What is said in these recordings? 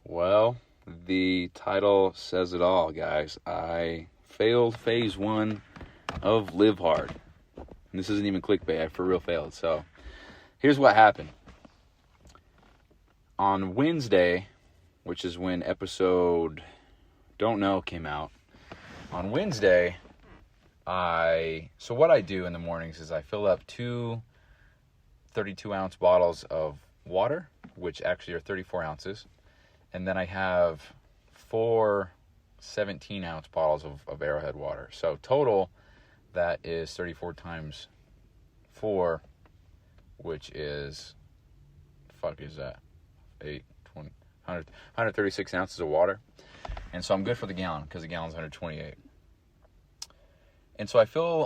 Well, the title says it all, guys. I failed phase 1 of Live Hard. And this isn't even clickbait. I for real failed. So, here's what happened. On Wednesday, which is when episode Don't Know came out, on Wednesday, so what I do in the mornings is I fill up 2 32-ounce bottles of water, which actually are 34 ounces. And then I have 4 17-ounce bottles of Arrowhead water. So total, that is 34 times 4, which is, 8, 20, 100, 136 ounces of water. And so I'm good for the gallon, because the gallon's 128. And so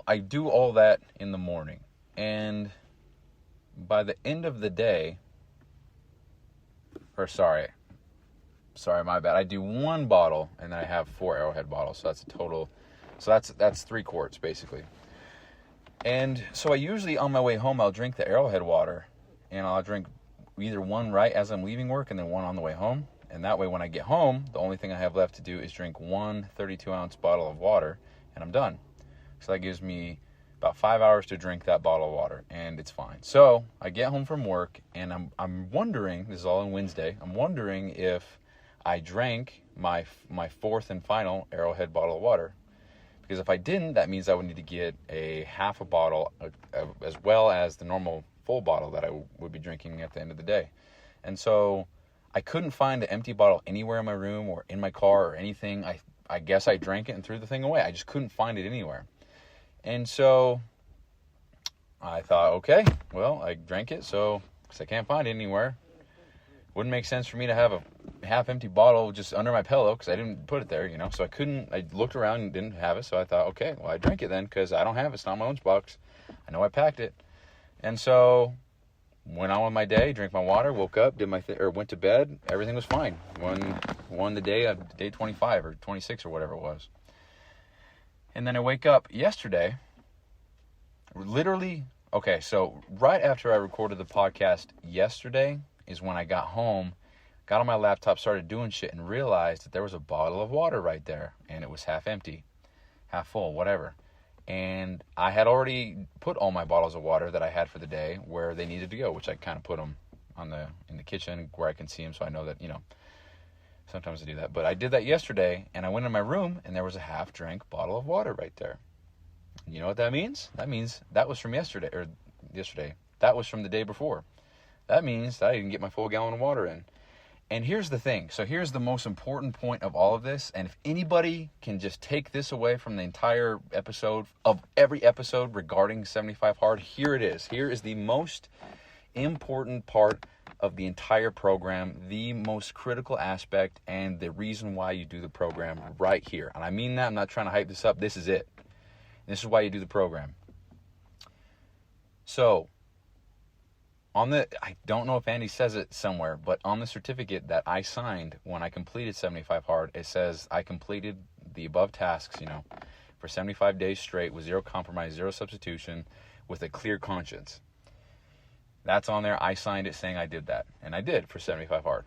I do all that in the morning. And by the end of the day, sorry, my bad. I do 1 bottle, and then I have 4 Arrowhead bottles. So that's a total. So that's 3 quarts, basically. And so I usually, on my way home, I'll drink the Arrowhead water, and I'll drink either 1 right as I'm leaving work, and then 1 on the way home. And that way, when I get home, the only thing I have left to do is drink 1 32-ounce bottle of water, and I'm done. So that gives me about 5 hours to drink that bottle of water, and it's fine. So I get home from work, and I'm wondering, this is all on Wednesday, I'm wondering if I drank my 4th and final Arrowhead bottle of water. Because if I didn't, that means I would need to get a half a bottle as well as the normal full bottle that I would be drinking at the end of the day. And so I couldn't find an empty bottle anywhere in my room or in my car or anything. I guess I drank it and threw the thing away. I just couldn't find it anywhere. And so I thought, okay, well, I drank it, so because I can't find it anywhere. Wouldn't make sense for me to have a half-empty bottle just under my pillow because I didn't put it there, So I looked around and didn't have it, so I thought, okay, well, I drank it then because I don't have it. It's not my lunchbox. I know I packed it. And so went on with my day, drank my water, woke up, did my went to bed. Everything was fine. Won the day of day 25 or 26 or whatever it was. And then I wake up yesterday, literally, okay, so right after I recorded the podcast yesterday is when I got home, got on my laptop, started doing shit, and realized that there was a bottle of water right there, and it was half empty, half full, whatever. And I had already put all my bottles of water that I had for the day where they needed to go, which I kind of put them in the kitchen where I can see them, so I know that, sometimes I do that. But I did that yesterday, and I went in my room, and there was a half-drink bottle of water right there. And you know what that means? That means that was from yesterday. That was from the day before. That means that I didn't get my full gallon of water in. And here's the thing. So here's the most important point of all of this. And if anybody can just take this away from the entire episode, of every episode regarding 75 Hard, here it is. Here is the most important part of the entire program, the most critical aspect, and the reason why you do the program right here. And I mean that. I'm not trying to hype this up. This is it. This is why you do the program. So, I don't know if Andy says it somewhere, but on the certificate that I signed when I completed 75 Hard, it says I completed the above tasks, for 75 days straight with zero compromise, zero substitution, with a clear conscience. That's on there. I signed it saying I did that, and I did for 75 Hard.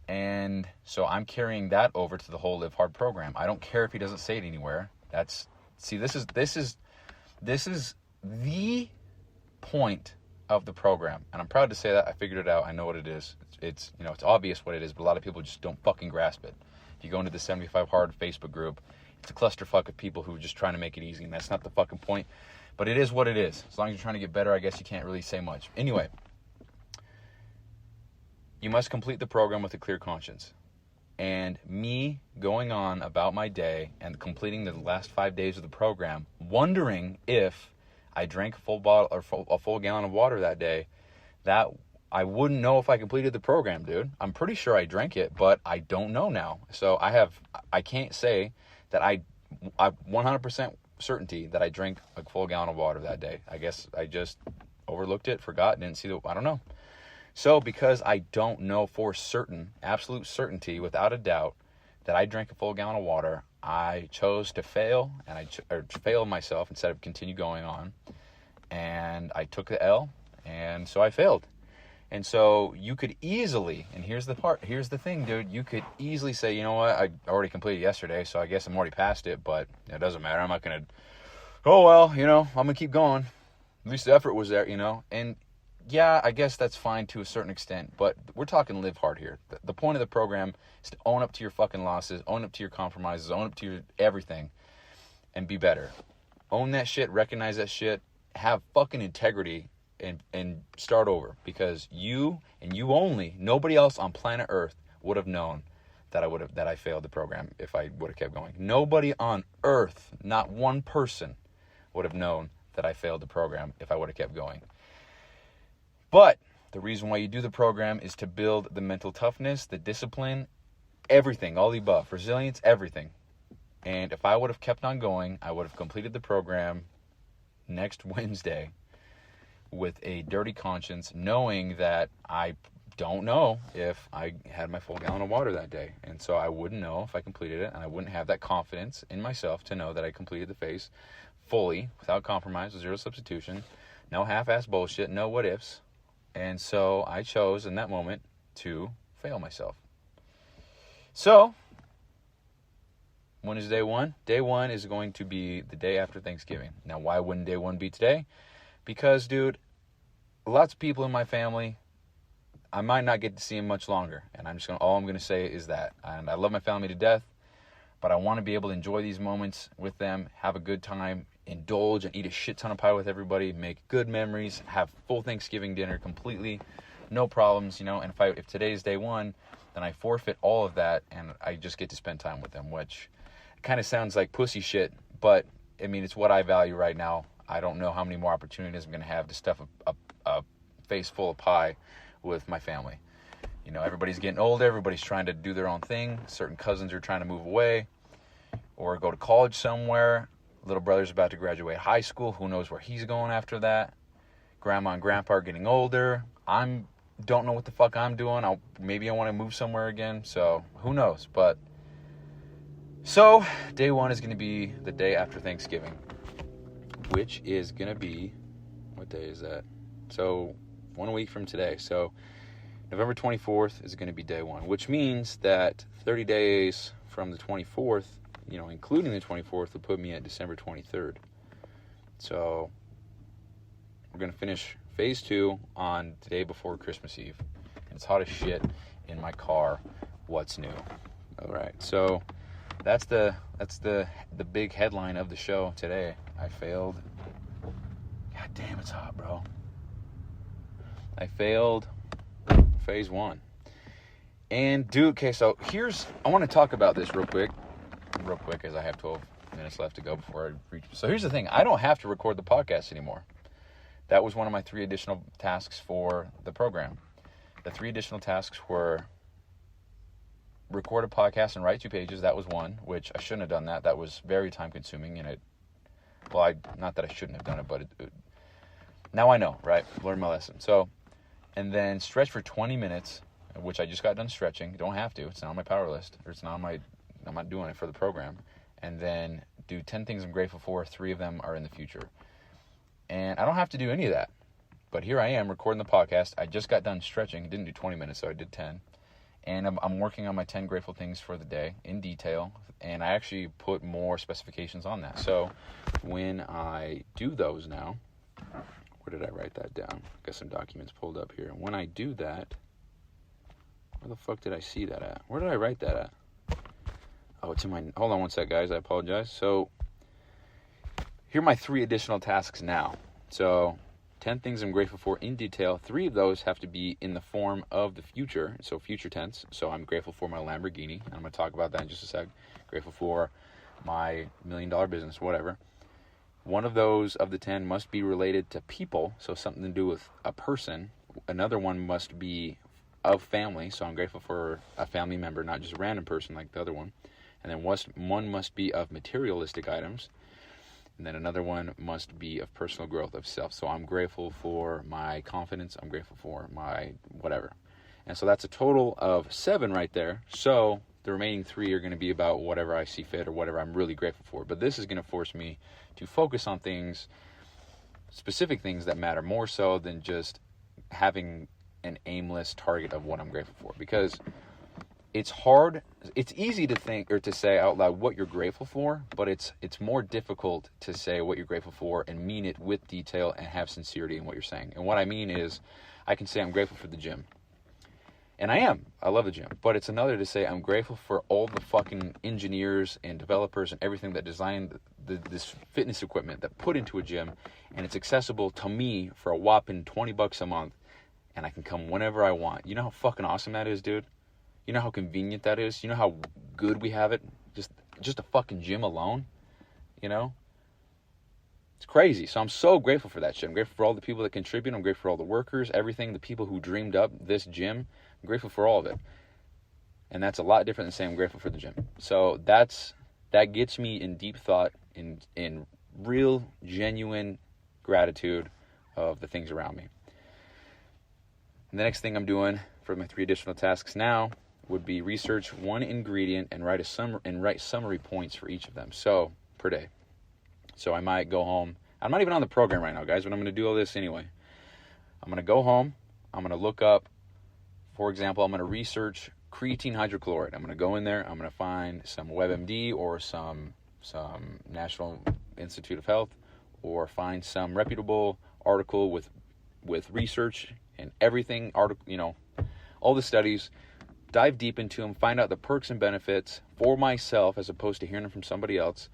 And so I'm carrying that over to the whole Live Hard program. I don't care if he doesn't say it anywhere. This is the point of the program, and I'm proud to say that. I figured it out. I know what it is. It's obvious what it is, but a lot of people just don't fucking grasp it. If you go into the 75 Hard Facebook group, it's a clusterfuck of people who are just trying to make it easy, and that's not the fucking point. But it is what it is. As long as you're trying to get better, I guess you can't really say much. Anyway, you must complete the program with a clear conscience. And me going on about my day and completing the last 5 days of the program, wondering if I drank a full bottle or a full gallon of water that day, that I wouldn't know if I completed the program, dude. I'm pretty sure I drank it, but I don't know now. So I can't say that I 100% certainty that I drank a full gallon of water that day. I guess I just overlooked it, forgot, didn't see I don't know. So because I don't know for certain, absolute certainty, without a doubt, that I drank a full gallon of water, I chose to fail, and fail myself instead of continue going on. And I took the L, and so I failed. And so you could easily, and here's the thing, dude, you could easily say, you know what, I already completed yesterday, so I guess I'm already past it, but it doesn't matter. I'm not going to, oh, well, I'm going to keep going. At least the effort was there, And yeah, I guess that's fine to a certain extent, but we're talking live hard here. The point of the program is to own up to your fucking losses, own up to your compromises, own up to your everything, and be better. Own that shit, recognize that shit, have fucking integrity, and start over, because you and you only, nobody else on planet Earth would have known that I failed the program if I would have kept going. Nobody on Earth, not one person, would have known that I failed the program if I would have kept going. But the reason why you do the program is to build the mental toughness, the discipline, everything, all the above, resilience, everything. And if I would have kept on going, I would have completed the program next Wednesday with a dirty conscience, knowing that I don't know if I had my full gallon of water that day. And so I wouldn't know if I completed it, and I wouldn't have that confidence in myself to know that I completed the phase fully, without compromise, with zero substitution, no half-ass bullshit, no what-ifs. And so I chose in that moment to fail myself. So, when is day one? Day one is going to be the day after Thanksgiving. Now, why wouldn't day one be today? Because, dude, lots of people in my family, I might not get to see them much longer. And all I'm going to say is that. And I love my family to death, but I want to be able to enjoy these moments with them, have a good time, indulge and eat a shit ton of pie with everybody, make good memories, have full Thanksgiving dinner completely, no problems, And if today's day one, then I forfeit all of that, and I just get to spend time with them, which kind of sounds like pussy shit, but I mean, it's what I value right now. I don't know how many more opportunities I'm going to have to stuff a face full of pie with my family. Everybody's getting older. Everybody's trying to do their own thing. Certain cousins are trying to move away or go to college somewhere. Little brother's about to graduate high school. Who knows where he's going after that? Grandma and grandpa are getting older. Don't know what the fuck I'm doing. Maybe I want to move somewhere again. So who knows? But so day one is going to be the day after Thanksgiving, which is going to be, what day is that? So 1 week from today. So November 24th is going to be day one, which means that 30 days from the 24th, including the 24th, will put me at December 23rd. So we're going to finish phase 2 on the day before Christmas Eve. And it's hot as shit in my car. What's new? All right. So that's the big headline of the show today. I failed. God damn, it's hot, bro. I failed phase 1. And dude, okay, so I want to talk about this real quick, as I have 12 minutes left to go before I reach. So here's the thing. I don't have to record the podcast anymore. That was one of my 3 additional tasks for the program. The 3 additional tasks were record a podcast and write 2 pages. That was one, which I shouldn't have done that. That was very time consuming, and not that I shouldn't have done it, but now I know, right? Learned my lesson. So, and then stretch for 20 minutes, which I just got done stretching. You don't have to. It's not on my power list, or I'm not doing it for the program. And then do 10 things I'm grateful for. 3 of them are in the future. And I don't have to do any of that. But here I am recording the podcast. I just got done stretching. Didn't do 20 minutes, so I did 10. And I'm working on my 10 grateful things for the day in detail. And I actually put more specifications on that. So when I do those now, where did I write that down? Got some documents pulled up here. When I do that, where the fuck did I see that at? Where did I write that at? Oh, it's in my... Hold on one sec, guys. I apologize. So here are my 3 additional tasks now. So 10 things I'm grateful for in detail. 3 of those have to be in the form of the future, so future tense. So I'm grateful for my Lamborghini. I'm going to talk about that in just a sec. Grateful for my $1 million business, whatever. One of those of the 10 must be related to people, so something to do with a person. Another one must be of family, so I'm grateful for a family member, not just a random person like the other one. And then one must be of materialistic items. And then another one must be of personal growth of self. So I'm grateful for my confidence. I'm grateful for my whatever. And so that's a total of 7 right there. So the remaining 3 are going to be about whatever I see fit or whatever I'm really grateful for. But this is going to force me to focus on things, specific things that matter more so than just having an aimless target of what I'm grateful for, because it's hard. It's easy to think or to say out loud what you're grateful for, but it's more difficult to say what you're grateful for and mean it with detail and have sincerity in what you're saying. And what I mean is, I can say I'm grateful for the gym. And I am. I love the gym. But it's another to say I'm grateful for all the fucking engineers and developers and everything that designed this fitness equipment that put into a gym, and it's accessible to me for a whopping $20 a month, and I can come whenever I want. You know how fucking awesome that is, dude? You know how convenient that is? You know how good we have it? Just a fucking gym alone, you know? It's crazy. So I'm so grateful for that shit. I'm grateful for all the people that contribute. I'm grateful for all the workers, everything, the people who dreamed up this gym. I'm grateful for all of it. And that's a lot different than saying I'm grateful for the gym. So that gets me in deep thought, in real, genuine gratitude of the things around me. And the next thing I'm doing for my 3 additional tasks now would be research one ingredient and write summary points for each of them. So per day. So I might go home. I'm not even on the program right now, guys, but I'm going to do all this anyway. I'm going to go home. I'm going to look up, for example, I'm going to research creatine hydrochloride. I'm going to go in there. I'm going to find some WebMD or some National Institute of Health, or find some reputable article with research and everything, all the studies. Dive deep into them, find out the perks and benefits for myself as opposed to hearing them from somebody else.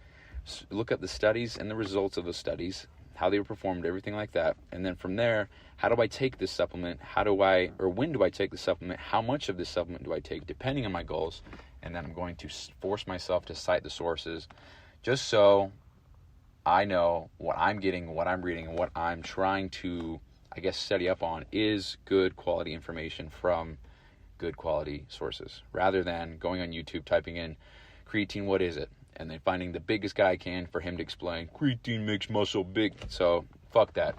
Look at the studies and the results of the studies, how they were performed, everything like that. And then from there, how do I take this supplement? When do I take the supplement? How much of this supplement do I take, depending on my goals? And then I'm going to force myself to cite the sources, just so I know what I'm getting, what I'm reading, and what I'm trying to, study up on is good quality information from good quality sources, rather than going on YouTube, typing in creatine, what is it? And then finding the biggest guy I can for him to explain, creatine makes muscle big. So fuck that.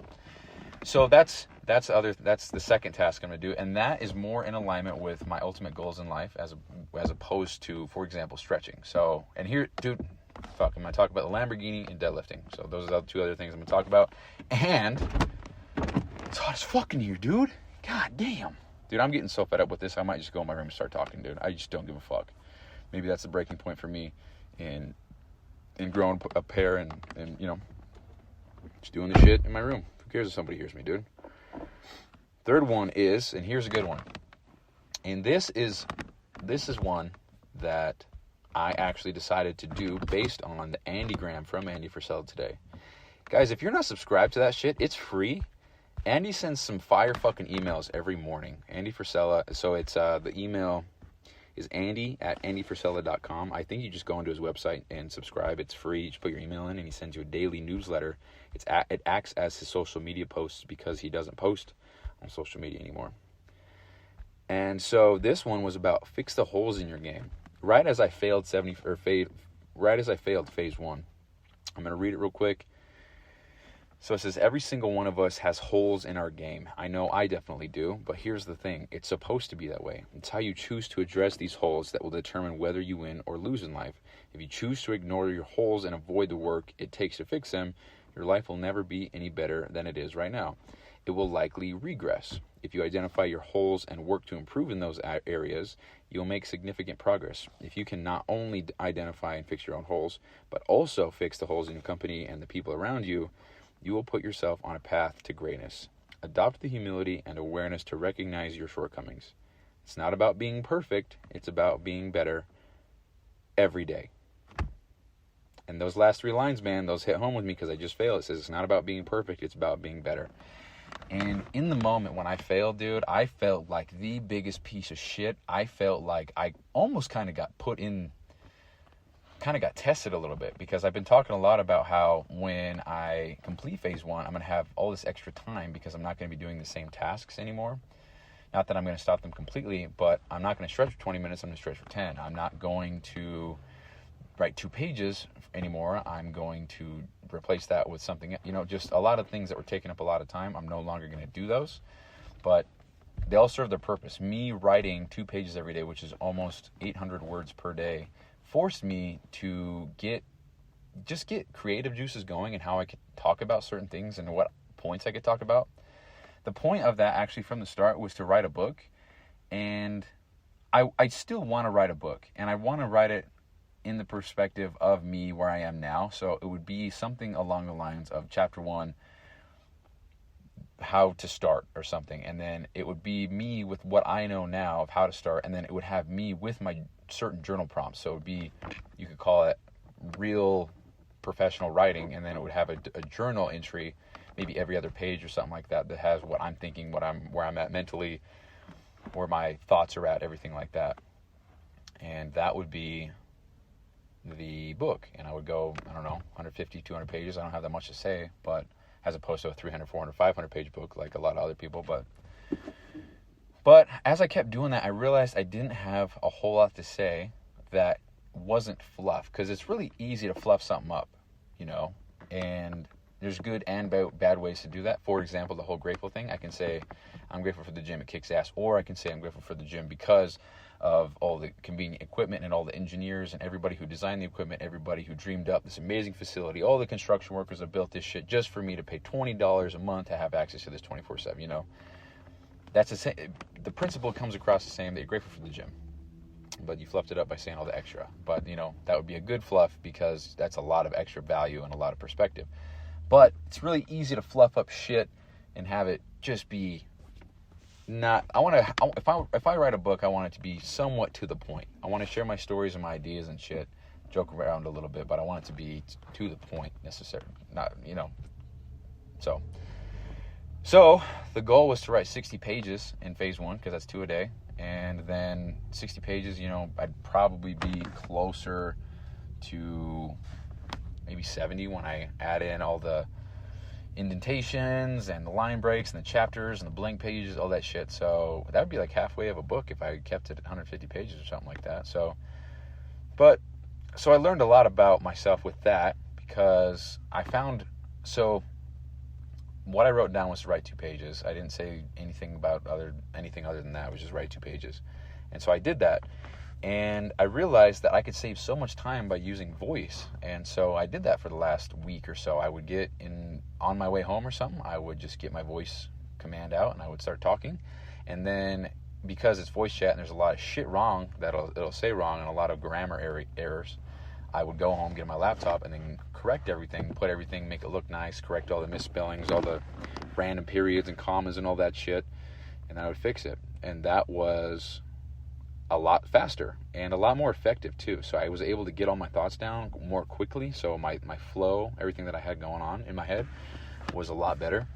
So that's the second task I'm going to do. And that is more in alignment with my ultimate goals in life as opposed to, for example, stretching. So, and here, dude, I'm going to talk about the Lamborghini and deadlifting. So those are the 2 other things I'm going to talk about. And it's hot as fucking here, dude. God damn. Dude, I'm getting so fed up with this, I might just go in my room and start talking, dude. I just don't give a fuck. Maybe that's the breaking point for me in growing a pair and just doing the shit in my room. Who cares if somebody hears me, dude? Third one is, and here's a good one. And this is one that I actually decided to do based on the Andygram from Andy Frisella today. Guys, if you're not subscribed to that shit, it's free. Andy sends some fire fucking emails every morning. Andy Frisella. So it's the email is andy@andyfrisella.com. I think you just go into his website and subscribe. It's free. You just put your email in and he sends you a daily newsletter. It acts as his social media posts because he doesn't post on social media anymore. And so this one was about fix the holes in your game. Right as I failed phase 1. I'm going to read it real quick. So it says, every single one of us has holes in our game. I know I definitely do, but here's the thing. It's supposed to be that way. It's how you choose to address these holes that will determine whether you win or lose in life. If you choose to ignore your holes and avoid the work it takes to fix them, your life will never be any better than it is right now. It will likely regress. If you identify your holes and work to improve in those areas, you'll make significant progress. If you can not only identify and fix your own holes, but also fix the holes in your company and the people around you, you will put yourself on a path to greatness. Adopt the humility and awareness to recognize your shortcomings. It's not about being perfect. It's about being better every day. And those last 3 lines, man, those hit home with me because I just failed. It says it's not about being perfect. It's about being better. And in the moment when I failed, dude, I felt like the biggest piece of shit. I felt like I almost kind of got tested a little bit, because I've been talking a lot about how when I complete phase 1, I'm going to have all this extra time because I'm not going to be doing the same tasks anymore. Not that I'm going to stop them completely, but I'm not going to stretch for 20 minutes. I'm going to stretch for 10. I'm not going to write 2 pages anymore. I'm going to replace that with something, just a lot of things that were taking up a lot of time. I'm no longer going to do those, but they all serve their purpose. Me writing 2 pages every day, which is almost 800 words per day, forced me to get creative juices going and how I could talk about certain things and what points I could talk about. the point of that actually from the start was to write a book. And I still want to write a book, and I want to write it in the perspective of me where I am now. So it would be something along the lines of chapter 1, how to start or something. And then it would be me with what I know now of how to start. And then it would have me with my certain journal prompts. So it would be, you could call it real professional writing. And then it would have a journal entry, maybe every other page or something like that, that has what I'm thinking, where I'm at mentally, where my thoughts are at, everything like that. And that would be the book. And I would go, I don't know, 150, 200 pages. I don't have that much to say, but as opposed to a 300, 400, 500 page book like a lot of other people. But as I kept doing that, I realized I didn't have a whole lot to say that wasn't fluff, because it's really easy to fluff something up, you know, and there's good and bad ways to do that. For example, the whole grateful thing, I can say I'm grateful for the gym, it kicks ass, or I can say I'm grateful for the gym because of all the convenient equipment and all the engineers and everybody who designed the equipment, everybody who dreamed up this amazing facility, all the construction workers that built this shit just for me to pay $20 a month to have access to this 24/7, you know. That's the principle comes across the same, that you're grateful for the gym, but you fluffed it up by saying all the extra. But, you know, that would be a good fluff, because that's a lot of extra value and a lot of perspective. But it's really easy to fluff up shit and have it just be not, if I write a book, I want it to be somewhat to the point. I want to share my stories and my ideas and shit, joke around a little bit, but I want it to be to the point, necessary, not, you know. So the goal was to write 60 pages in phase 1, because that's 2 a day. And then 60 pages, you know, I'd probably be closer to maybe 70 when I add in all the indentations and the line breaks and the chapters and the blank pages, all that shit. So that would be like halfway of a book if I kept it at 150 pages or something like that. So I learned a lot about myself with that, because I found, so what I wrote down was to write 2 pages. I didn't say anything about anything other than that. It was just write 2 pages. And so I did that. And I realized that I could save so much time by using voice. And so I did that for the last week or so. I would get on my way home or something, I would just get my voice command out and I would start talking. And then, because it's voice chat and there's a lot of shit wrong that it'll say wrong and a lot of grammar errors, I would go home, get my laptop, and then correct everything, put everything, make it look nice, correct all the misspellings, all the random periods and commas and all that shit, and then I would fix it. And that was a lot faster and a lot more effective too. So I was able to get all my thoughts down more quickly. So my flow, everything that I had going on in my head was a lot better,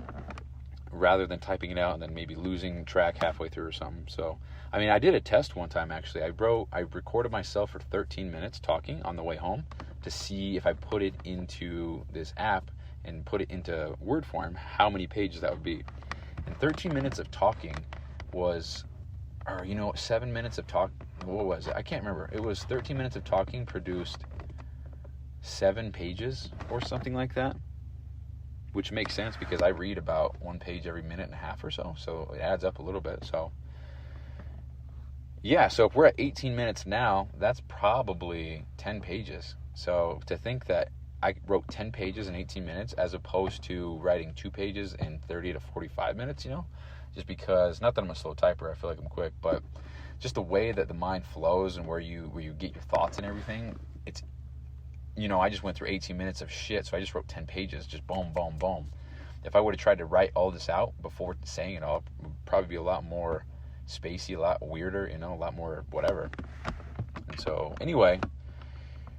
rather than typing it out and then maybe losing track halfway through or something. So, I mean, I did a test one time actually. I recorded myself for 13 minutes talking on the way home to see if I put it into this app and put it into Word form, how many pages that would be. And 13 minutes of talking was, 7 minutes of talk. What was it? I can't remember. It was 13 minutes of talking produced 7 pages or something like that, which makes sense because I read about 1 page every minute and a half or so. So it adds up a little bit. So yeah, so if we're at 18 minutes now, that's probably 10 pages. So to think that I wrote 10 pages in 18 minutes as opposed to writing 2 pages in 30 to 45 minutes, you know, just because, not that I'm a slow typer, I feel like I'm quick, but just the way that the mind flows and where you get your thoughts and everything, it's, you know, I just went through 18 minutes of shit, so I just wrote 10 pages, just boom, boom, boom. If I would have tried to write all this out before saying it all, it would probably be a lot more spacey, a lot weirder, you know, a lot more whatever. And so, anyway,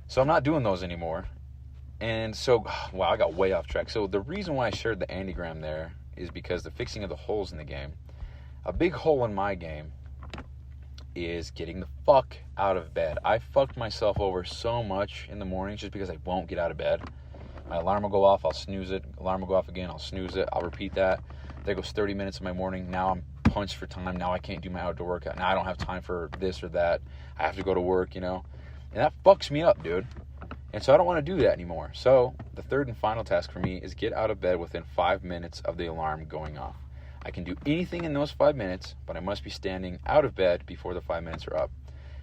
so I'm not doing those anymore. And so, wow, I got way off track. So the reason why I shared the Andigram there is because the fixing of the holes in the game. A big hole in my game is getting the fuck out of bed. I fucked myself over so much in the mornings just because I won't get out of bed. My alarm will go off, I'll snooze it. Alarm will go off again, I'll snooze it. I'll repeat that. There goes 30 minutes of my morning. Now I'm punched for time. Now I can't do my outdoor workout. Now I don't have time for this or that. I have to go to work, you know. And that fucks me up, dude. And so I don't want to do that anymore. So the third and final task for me is get out of bed within 5 minutes of the alarm going off. I can do anything in those 5 minutes, but I must be standing out of bed before the 5 minutes are up.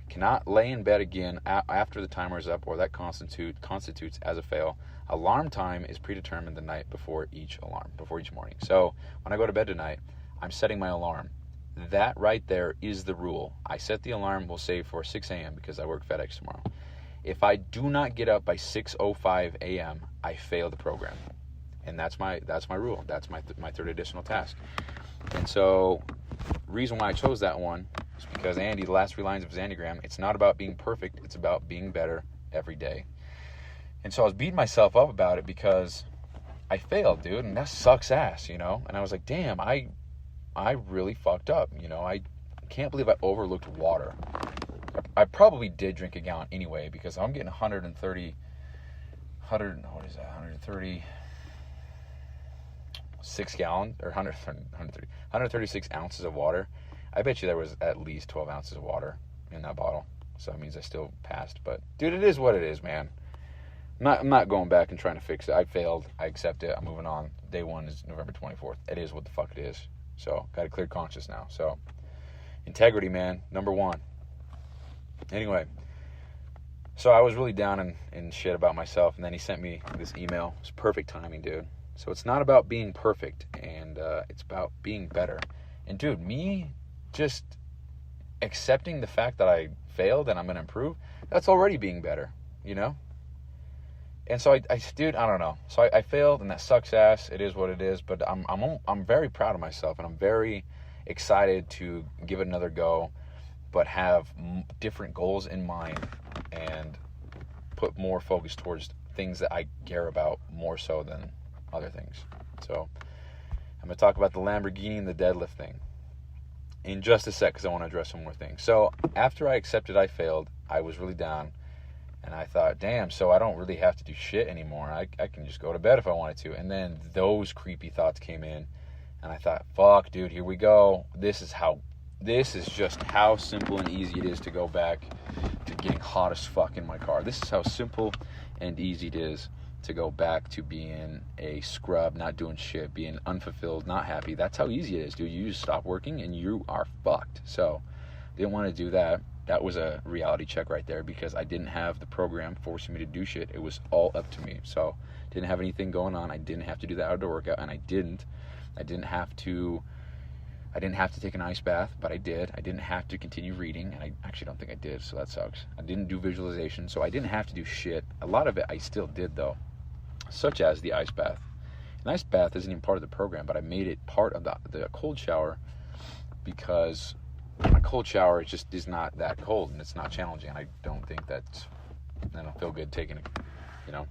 Cannot lay in bed again after the timer is up, or that constitutes as a fail. Alarm time is predetermined the night before each morning. So when I go to bed tonight, I'm setting my alarm. That right there is the rule. I set the alarm, we'll say, for 6 a.m. because I work FedEx tomorrow. If I do not get up by 6:05 a.m., I fail the program. And that's my rule. That's my third additional task. And so, reason why I chose that one is because Andy, the last 3 lines of his Enneagram, it's not about being perfect, it's about being better every day. And so I was beating myself up about it because I failed, dude, and that sucks ass, you know? And I was like, damn, I really fucked up, you know? I can't believe I overlooked water. I probably did drink a gallon anyway because I'm getting 136 gallons, or 136 ounces of water. I bet you there was at least 12 ounces of water in that bottle. So that means I still passed. But, dude, it is what it is, man. I'm not going back and trying to fix it. I failed. I accept it. I'm moving on. Day 1 is November 24th. It is what the fuck it is. So, got a clear conscience now. So, integrity, man. Number 1. Anyway, so I was really down in shit about myself. And then he sent me this email. It's perfect timing, dude. So, it's not about being perfect. And it's about being better. And, dude, me just accepting the fact that I failed and I'm going to improve, that's already being better, you know? And so I don't know. So I failed, and that sucks ass. It is what it is. But I'm very proud of myself, and I'm very excited to give it another go, but have different goals in mind and put more focus towards things that I care about more so than other things. So I'm going to talk about the Lamborghini and the deadlift thing in just a sec because I want to address some more things. So after I accepted I failed, I was really down. And I thought, damn, so I don't really have to do shit anymore. I can just go to bed if I wanted to. And then those creepy thoughts came in. And I thought, fuck, dude, here we go. This is just how simple and easy it is to go back to getting hot as fuck in my car. This is how simple and easy it is to go back to being a scrub, not doing shit, being unfulfilled, not happy. That's how easy it is, dude. You just stop working and you are fucked. So, didn't want to do that. That was a reality check right there because I didn't have the program forcing me to do shit. It was all up to me. So, didn't have anything going on. I didn't have to do the outdoor workout, and I didn't have to take an ice bath, but I did. I didn't have to continue reading, and I actually don't think I did, so that sucks. I didn't do visualization, so I didn't have to do shit. A lot of it I still did, though, such as the ice bath. An ice bath isn't even part of the program, but I made it part of the cold shower because my cold shower is not that cold, and it's not challenging. I don't think I don't feel good taking it, you know.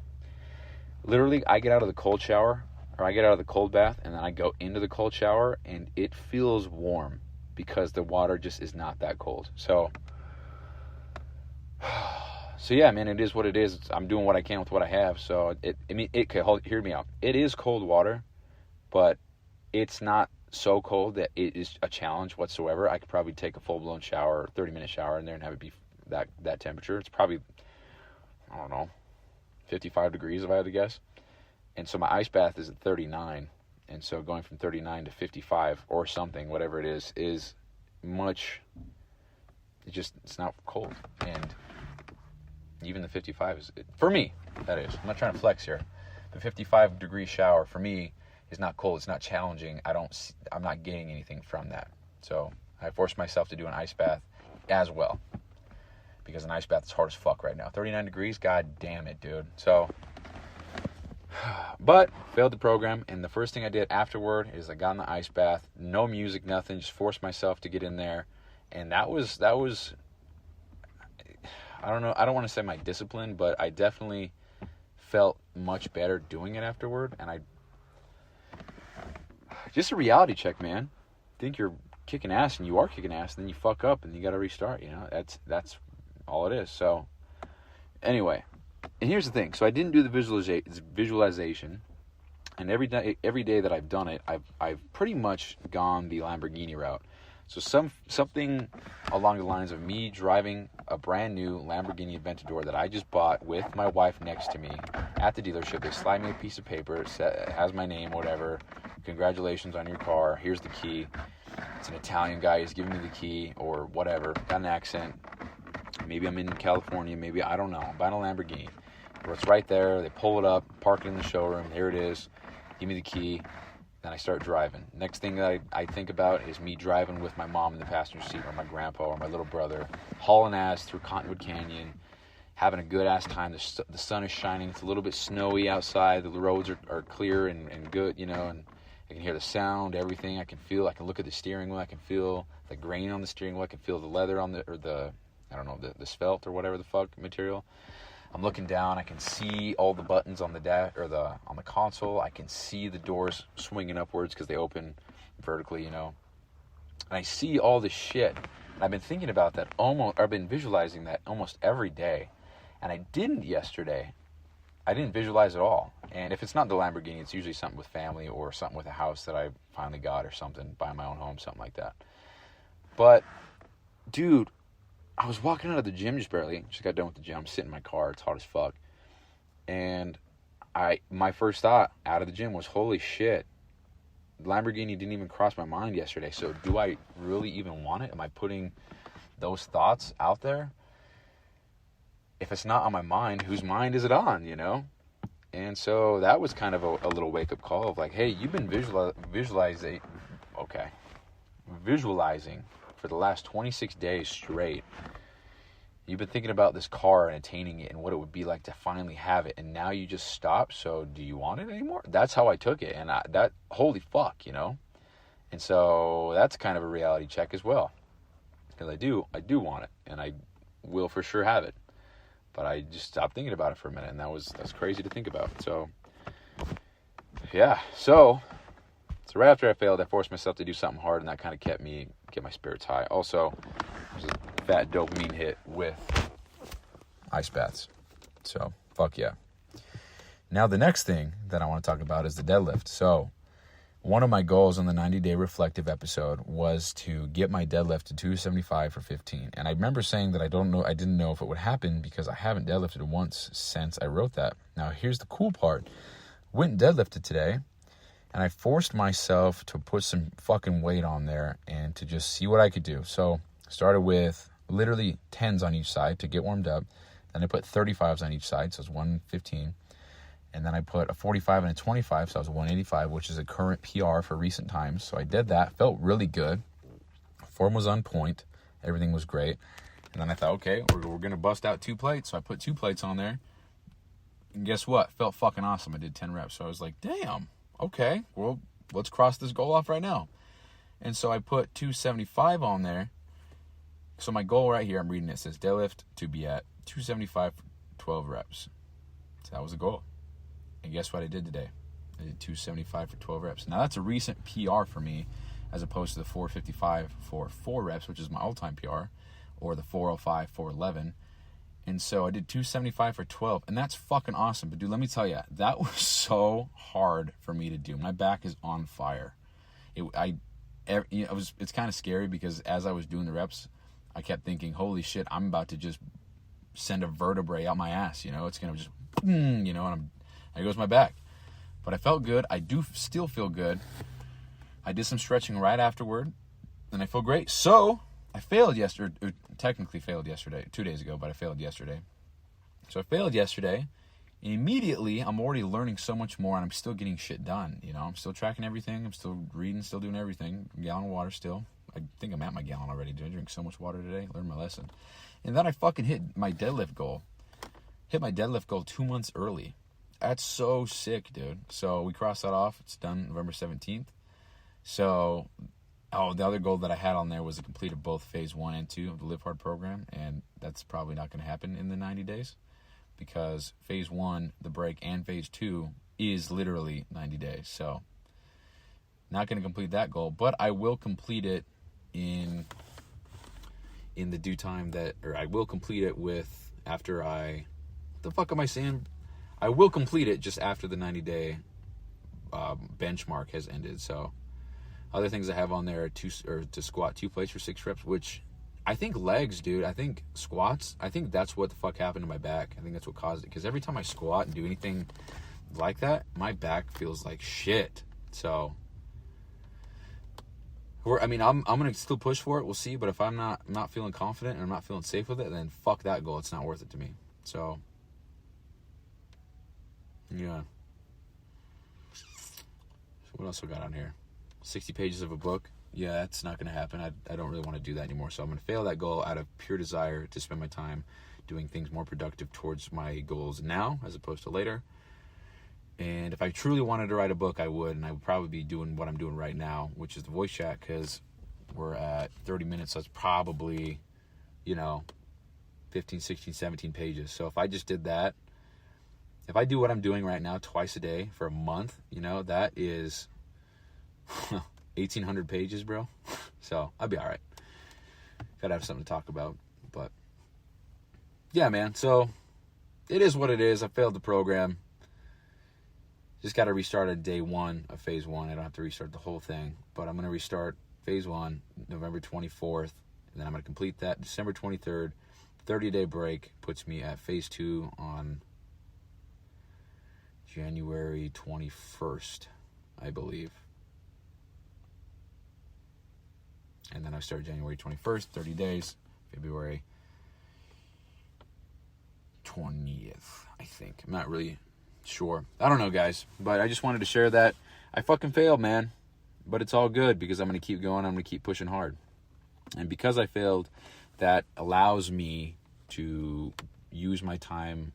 Literally, I get out of the cold shower, or I get out of the cold bath, and then I go into the cold shower, and it feels warm because the water just is not that cold. So yeah, man, it is what it is. I'm doing what I can with what I have. So hear me out. It is cold water, but it's not so cold that it is a challenge whatsoever. I could probably take a full-blown shower, 30-minute shower in there and have it be that temperature. It's probably, I don't know, 55 degrees if I had to guess. And so my ice bath is at 39. And so going from 39 to 55 or something, whatever it is much, it's not cold. And even the 55 is, for me, that is. I'm not trying to flex here. The 55-degree shower, for me, is not cold. It's not challenging. I'm not getting anything from that. So I forced myself to do an ice bath as well. Because an ice bath is hard as fuck right now. 39 degrees, god damn it, dude. So, but failed the program, and the first thing I did afterward is I got in the ice bath, no music, nothing, just forced myself to get in there, and that was I don't know, I don't want to say my discipline, but I definitely felt much better doing it afterward, and just a reality check, man. Think you're kicking ass, and you are kicking ass, and then you fuck up, and you got to restart, you know, that's all it is. So, anyway, and here's the thing. So I didn't do the visualization, and every day that I've done it, I've pretty much gone the Lamborghini route. So something along the lines of me driving a brand new Lamborghini Aventador that I just bought with my wife next to me at the dealership. They slide me a piece of paper. It has my name, whatever. Congratulations on your car. Here's the key. It's an Italian guy. He's giving me the key or whatever. Got an accent. Maybe I'm in California. Maybe, I don't know. I'm buying a Lamborghini. Where it's right there. They pull it up, park it in the showroom. Here it is. Give me the key. Then I start driving. Next thing that I think about is me driving with my mom in the passenger seat, or my grandpa, or my little brother, hauling ass through Cottonwood Canyon, having a good-ass time. The sun is shining. It's a little bit snowy outside. The roads are clear and good, you know, and I can hear the sound, everything. I can look at the steering wheel. I can feel the grain on the steering wheel. I can feel the leather on the svelte or whatever the fuck material. I'm looking down. I can see all the buttons on the on the console. I can see the doors swinging upwards because they open vertically, you know. And I see all this shit. And I've been thinking about that I've been visualizing that almost every day. And I didn't yesterday. I didn't visualize at all. And if it's not the Lamborghini, it's usually something with family or something with a house that I finally got or something, buy my own home, something like that. But, dude, I was walking out of the gym just got done with the gym. I'm sitting in my car. It's hot as fuck. And my first thought out of the gym was, holy shit, Lamborghini didn't even cross my mind yesterday. So do I really even want it? Am I putting those thoughts out there? If it's not on my mind, whose mind is it on, you know? And so that was kind of a little wake-up call of like, hey, you've been visualizing for the last 26 days straight. You've been thinking about this car and attaining it and what it would be like to finally have it, and now you just stop. So do you want it anymore? That's how I took it, and holy fuck, you know? And so that's kind of a reality check as well, because I do want it, and I will for sure have it. But I just stopped thinking about it for a minute, and that's crazy to think about. So, yeah. So right after I failed, I forced myself to do something hard, and that kind of get my spirits high. Also, there's a fat dopamine hit with ice baths. So, fuck yeah. Now, the next thing that I want to talk about is the deadlift. So, one of my goals on the 90-day reflective episode was to get my deadlift to 275 for 15. And I remember saying that I didn't know if it would happen because I haven't deadlifted once since I wrote that. Now, here's the cool part. Went and deadlifted today, and I forced myself to put some fucking weight on there and to just see what I could do. So, started with literally 10s on each side to get warmed up. Then I put 35s on each side, so it's 115. And then I put a 45 and a 25, so I was 185, which is a current PR for recent times. So I did that. Felt really good. Form was on point. Everything was great. And then I thought, okay, we're going to bust out 2 plates. So I put 2 plates on there. And guess what? Felt fucking awesome. I did 10 reps. So I was like, damn, okay, well, let's cross this goal off right now. And so I put 275 on there. So my goal right here, I'm reading it, says deadlift to be at 275 for 12 reps. So that was the goal. And guess what I did today? I did 275 for 12 reps. Now, that's a recent PR for me, as opposed to the 455 for 4 reps, which is my all-time PR, or the 405 for 11. And so I did 275 for 12, and that's fucking awesome. But, dude, let me tell you, that was so hard for me to do. My back is on fire. It's kind of scary because as I was doing the reps, I kept thinking, holy shit, I'm about to just send a vertebrae out my ass, you know? It's going to just, you know, and there goes my back. But I felt good. I do still feel good. I did some stretching right afterward, and I feel great. So I failed yesterday, or technically failed yesterday, 2 days ago, but I failed yesterday. So I failed yesterday, and immediately I'm already learning so much more, and I'm still getting shit done. You know, I'm still tracking everything. I'm still reading, still doing everything. A gallon of water still. I think I'm at my gallon already. Did I drink so much water today? Learned my lesson. And then I fucking hit my deadlift goal. Hit my deadlift goal 2 months early. That's so sick, dude. So we crossed that off. It's done November 17th. So, the other goal that I had on there was to complete both phase 1 and 2 of the Live Hard program. And that's probably not going to happen in the 90 days. Because phase 1, the break, and phase 2 is literally 90 days. So, not going to complete that goal. But I will complete it in the due time I will complete it after what the fuck am I saying? I will complete it just after the 90-day benchmark has ended. So other things I have on there are to squat 2 plates for 6 reps, which I think legs, dude. I think squats, I think that's what the fuck happened to my back. I think that's what caused it. Because every time I squat and do anything like that, my back feels like shit. So I'm going to still push for it. We'll see. But if I'm not feeling confident and I'm not feeling safe with it, then fuck that goal. It's not worth it to me. So, yeah. So what else we got on here? 60 pages of a book. Yeah, that's not going to happen. I don't really want to do that anymore. So I'm going to fail that goal out of pure desire to spend my time doing things more productive towards my goals now as opposed to later. And if I truly wanted to write a book, I would. And I would probably be doing what I'm doing right now, which is the voice chat, because we're at 30 minutes. So it's probably, 15, 16, 17 pages. So if I just did that, if I do what I'm doing right now twice a day for a month, that is 1,800 pages, bro. So I'll be all right. Gotta have something to talk about. But yeah, man. So it is what it is. I failed the program. Just got to restart at day 1 of phase 1. I don't have to restart the whole thing. But I'm going to restart phase 1 November 24th. And then I'm going to complete that December 23rd. 30-day break puts me at phase 2 on January 21st, I believe. And then I start January 21st, 30 days, February 20th, I think. I'm not really sure. I don't know, guys. But I just wanted to share that. I fucking failed, man. But it's all good because I'm going to keep going. I'm going to keep pushing hard. And because I failed, that allows me to use my time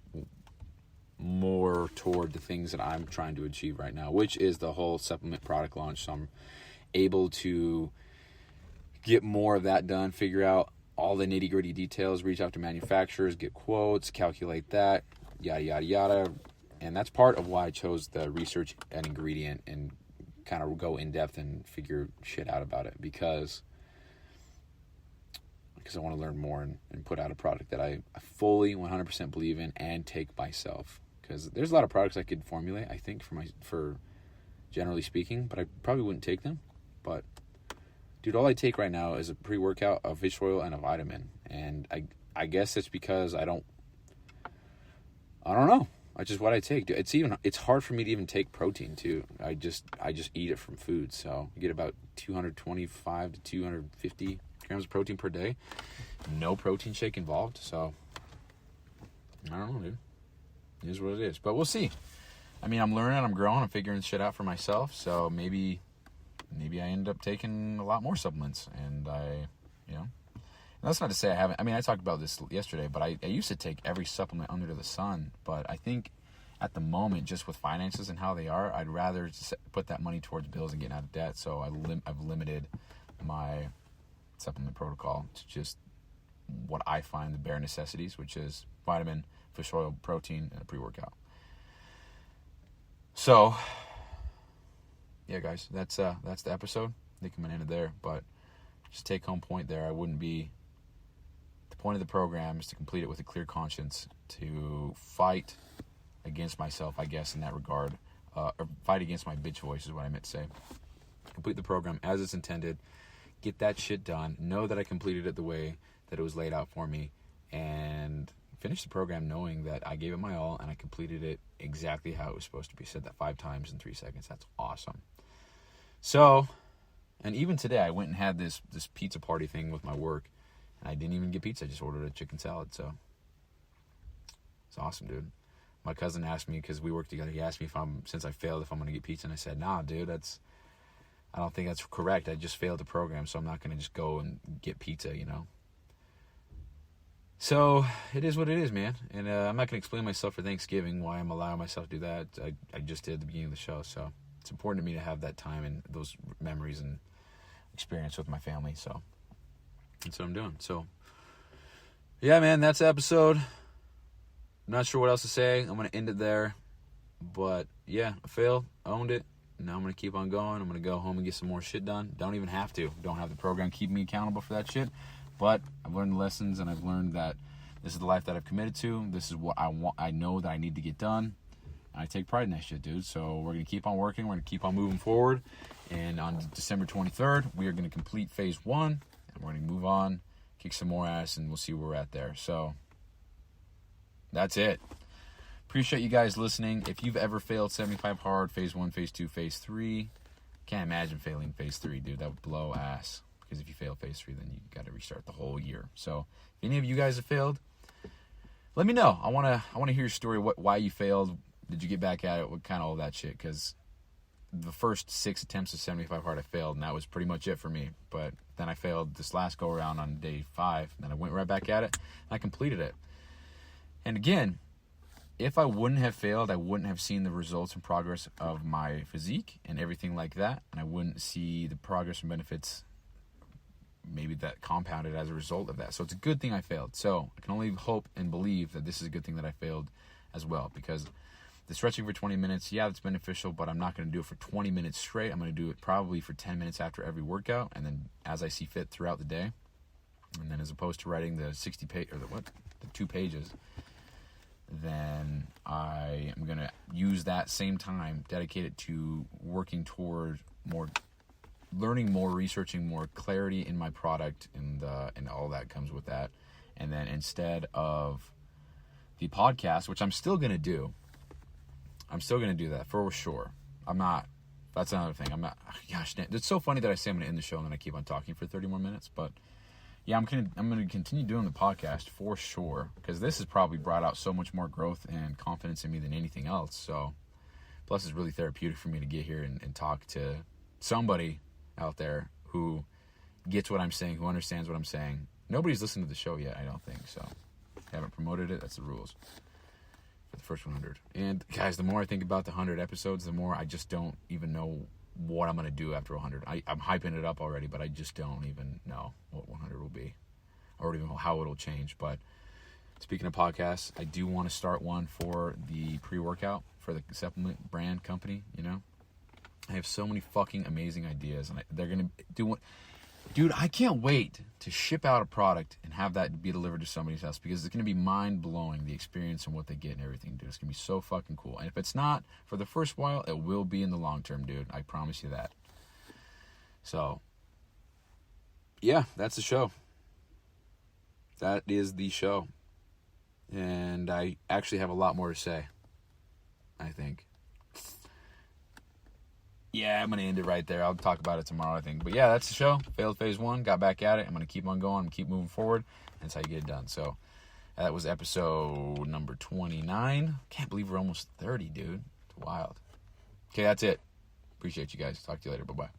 more toward the things that I'm trying to achieve right now, which is the whole supplement product launch. So I'm able to get more of that done, figure out all the nitty-gritty details, reach out to manufacturers, get quotes, calculate that, yada, yada, yada. And that's part of why I chose the research and ingredient and kind of go in depth and figure shit out about it because I want to learn more and put out a product that I fully 100% believe in and take myself. Because there's a lot of products I could formulate, I think, for generally speaking, but I probably wouldn't take them. But dude, all I take right now is a pre-workout, a fish oil, and a vitamin. And I guess it's because I don't know. It's just what I take. It's hard for me to even take protein too. I just eat it from food. So you get about 225 to 250 grams of protein per day. No protein shake involved. So I don't know, dude. It is what it is. But we'll see. I mean, I'm learning, I'm growing, I'm figuring shit out for myself. So maybe I end up taking a lot more supplements. And that's not to say I haven't. I mean, I talked about this yesterday, but I used to take every supplement under the sun. But I think at the moment, just with finances and how they are, I'd rather put that money towards bills and getting out of debt. So I've limited my supplement protocol to just what I find the bare necessities, which is vitamin, fish oil, protein, and a pre-workout. So, yeah, guys, that's the episode. I think I'm gonna end it there, but just take home point there. The point of the program is to complete it with a clear conscience, to fight against myself, I guess, in that regard, or fight against my bitch voice is what I meant to say. Complete the program as it's intended, get that shit done, know that I completed it the way that it was laid out for me, and finish the program knowing that I gave it my all and I completed it exactly how it was supposed to be. Said that 5 times in 3 seconds. That's awesome. So, and even today I went and had this pizza party thing with my work, and I didn't even get pizza. I just ordered a chicken salad. So it's awesome, dude. My cousin asked me, because we work together, he asked me since I failed, if I'm going to get pizza. And I said, nah, dude, I don't think that's correct. I just failed the program, so I'm not going to just go and get pizza, So it is what it is, man. And I'm not going to explain myself for Thanksgiving, why I'm allowing myself to do that. I just did at the beginning of the show. So it's important to me to have that time and those memories and experience with my family. So that's what I'm doing. So yeah, man, that's the episode. I'm not sure what else to say. I'm going to end it there. But yeah, I failed. Owned it. Now I'm going to keep on going. I'm going to go home and get some more shit done. Don't even have to. Don't have the program keep me accountable for that shit. But I've learned the lessons, and I've learned that this is the life that I've committed to. This is what I want. I know that I need to get done. And I take pride in that shit, dude. So we're going to keep on working. We're going to keep on moving forward. And on December 23rd, we are going to complete phase 1. And we're going to move on, kick some more ass, and we'll see where we're at there. So that's it. Appreciate you guys listening. If you've ever failed 75 hard, phase 1, phase 2, phase 3, Can't imagine failing phase 3, dude. That would blow ass. Because if you fail phase 3, then you got to restart the whole year. So if any of you guys have failed, let me know. I want to hear your story. Why you failed? Did you get back at it? What kind of all that shit? Because the first 6 attempts of 75 hard, I failed, and that was pretty much it for me. But then I failed this last go around on day 5, and then I went right back at it, and I completed it. And again, if I wouldn't have failed, I wouldn't have seen the results and progress of my physique and everything like that, and I wouldn't see the progress and benefits maybe that compounded as a result of that. So it's a good thing I failed. So I can only hope and believe that this is a good thing that I failed as well, because the stretching for 20 minutes, yeah, that's beneficial, but I'm not going to do it for 20 minutes straight. I'm going to do it probably for 10 minutes after every workout, and then as I see fit throughout the day. And then as opposed to writing the 2 pages, then I am going to use that same time, dedicate it to working toward more, learning more, researching more, clarity in my product, and all that comes with that. And then instead of the podcast, which I'm still going to do, that for sure. That's another thing. Gosh, it's so funny that I say I'm going to end the show and then I keep on talking for 30 more minutes, but yeah, I'm going to continue doing the podcast for sure, because this has probably brought out so much more growth and confidence in me than anything else. So, plus it's really therapeutic for me to get here and talk to somebody out there who gets what I'm saying, who understands what I'm saying. Nobody's listened to the show yet, I don't think, so I haven't promoted it. That's the rules for the first 100. And guys, the more I think about the 100 episodes, the more I just don't even know what I'm going to do after 100. I'm hyping it up already, but I just don't even know what 100 will be, or even how it'll change. But speaking of podcasts, I do want to start one for the pre-workout for the supplement brand company, you know. I have so many fucking amazing ideas, and they're going to do what... Dude, I can't wait to ship out a product and have that be delivered to somebody's house, because it's going to be mind-blowing, the experience and what they get and everything, dude. It's going to be so fucking cool. And if it's not for the first while, it will be in the long term, dude. I promise you that. So, yeah, that's the show. That is the show. And I actually have a lot more to say, I think. Yeah, I'm going to end it right there. I'll talk about it tomorrow, I think. But yeah, that's the show. Failed phase 1, got back at it. I'm going to keep on going. I'm going to keep moving forward. That's how you get it done. So that was episode number 29. Can't believe we're almost 30, dude. It's wild. Okay, that's it. Appreciate you guys. Talk to you later. Bye-bye.